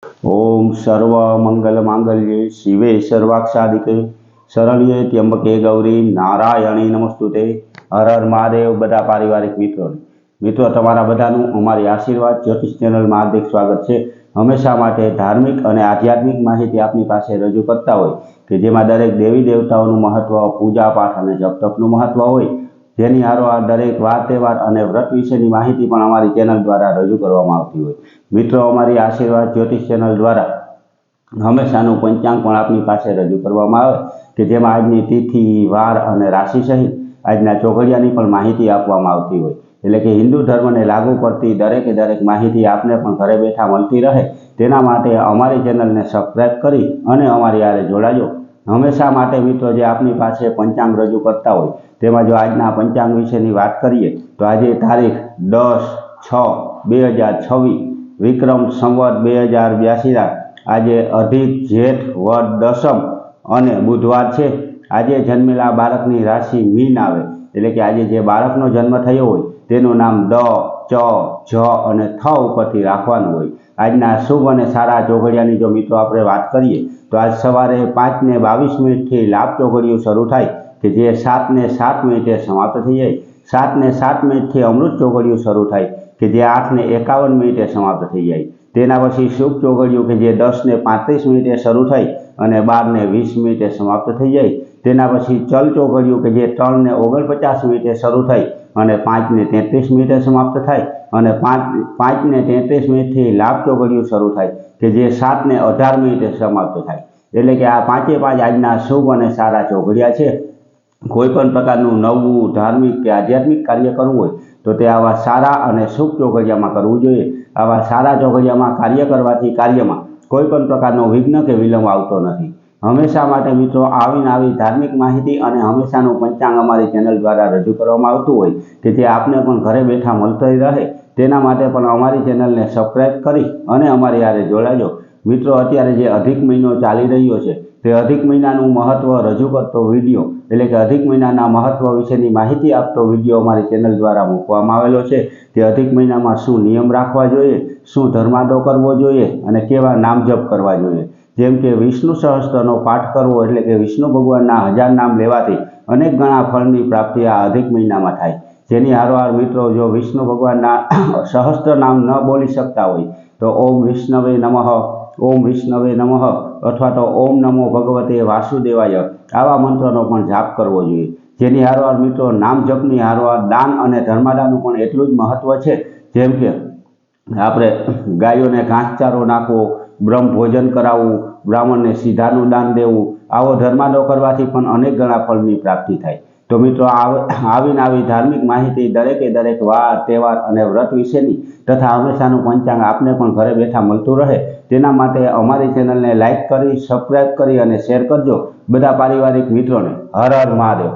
ओम सर्व मंगल मांगल्ये शिवे सर्वाक्षादिके शरण्ये त्र्यंबके गौरी नारायणी नमस्तुते। हर हर महादेव। बधा पारिवारिक मित्रों तमारा बधानुं अमारी आशीर्वाद ज्योतिष चेनल में हार्दिक स्वागत है। हमेशा माटे धार्मिक और आध्यात्मिक माहिती आपनी पासे रजू करता होय कि जेमां दरेक देवी देवताओनुं महत्व, पूजा पाठ और जप तपनुं महत्व होय, जेनी हारोहार दरेक वार तहेवार और व्रत विशेनी माहिती पण अमारी चेनल द्वारा रजू करवामां आवती होय। मित्रों अमारी आशीर्वाद ज्योतिष चेनल द्वारा हमेशानुं पंचांग पण आपनी पासे रजू करवामां आवे कि जेमां आजनी तिथि, वार और राशि सहित आजना चोघड़ियानी पण माहिती आपवामां आवती होय। एटले कि हिंदू धर्म ने लागू पड़ती दरेके दरेक माहिती आपने पण घरे बैठा मळती रहे तेना माटे अमारी चेनल ने सब्सक्राइब करी अने अमारी हारे जोड़ाजो। हमेशा माटे मित्रों जे आपनी पासे पंचांग रजू करता होय तेमां जो आजना पंचांग विशेनी वात करीए तो आज तारीख 10/6/2026 विक्रम संवत 2082 आज अधिक जेठ वद दशम और बुधवार है। आज जन्मेला बाळकनी राशि मीन आवे एटले कि आज जे बाळकनो जन्म थयो होय तेनुं नाम द, च, झ और थ उपरथी राखवानुं होय। आजना शुभ और सारा चोघड़ियानी जो मित्रों आपणे वात करीए तो आज सवारे 5:22 थी लाभ चोघड़ियुं शरू थाय कि जे 7:07 समाप्त थई जाय। 7:07 थी अमृत चोघड़ियुं शरू थाय कि जे 8:51 समाप्त थई जाय। तेना पछी शुभ चोघड़ियुं कि जे 10:35 शरू थई अने 12:20 समाप्त थई जाय। तेना पछी चल चोघड़ियुं कि जे 3:49 शरू थई अने 5:33 समाप्त थाय अने 5:33 थी लाभ चोघड़ियुं शरू थाय कि जे 7:18 समाप्त थाय। एटले कि आ पांचे पांच आजना शुभ और सारा चोघड़िया छे। कोईपण प्रकारनुं नवुं धार्मिक के आध्यात्मिक कार्य करवुं होय तो ते आवा सारा और शुभ चोघड़ियामां करवुं जोईए। आवा सारा चोघड़ियामां कार्य करवाथी कार्यमां कोईपण प्रकारनो विघ्न के विलंब आवतो नथी। हमेशा माटे मित्रों आवी धार्मिक माहिती और हमेशानुं पंचांग अमारी चेनल द्वारा रजू करवामां आवतुं होय कि जे आपने पण घरे बैठा मळतुं रहे तेना माटे पण अमारी चेनल ने सब्सक्राइब करी अने अमारी हारे जोड़ाजो। मित्रों अत्यारे जे अधिक महीनो चाली रह्यो छे ते अधिक महीनानुं महत्व रजू करतो विडियो एटले कि अधिक महीनाना महत्व विशेनी माहिती आपतो विडियो अमारी चेनल द्वारा मूकवामां आवेलो छे कि अधिक महीनामां शुं नियम राखवा जोईए, शुं धर्मादो करवो जोईए अने केवा नाम जप करवा जोईए। जेम के विष्णु सहस्त्रनो पाठ करवो एटले कि विष्णु भगवानना 1000 नाम लेवाथी अनेक गणा फळनी प्राप्ति आ अधिक महीनामां थाय। जेनी हारोहार मित्रों जो विष्णु भगवानना सहस्त्र नाम न बोली सकता होय तो ओम विष्णवे नमः, ओम विष्णवे नमः अथवा तो ओम नमो भगवते वासुदेवाय आवा मंत्रनो पण जाप करवो जोईए। जेनी हारोहार मित्रों नाम जपनी हारोहार दान अने धर्मादाननुं पण एटलुं ज महत्व छे। जेम के आपणे गायोने घासचारो नाखवो, ब्रह्म भोजन करावવું, ब्राह्मणने सीधानुं दान देवुं, आवो धर्मादो करवाथी पण अनेक गणा फळनी प्राप्ति थाय। तो मित्रों आवी धार्मिक माहिती दरेके दरेक वार तहेवार और व्रत विशेनी तथा हमेशानुं पंचांग आपने पण घरे बैठा मळतुं रहे तेना माटे अमारी चेनल ने लाइक करी, सब्सक्राइब करी अने शेर करजो। बधा पारिवारिक मित्रों ने हर हर महादेव।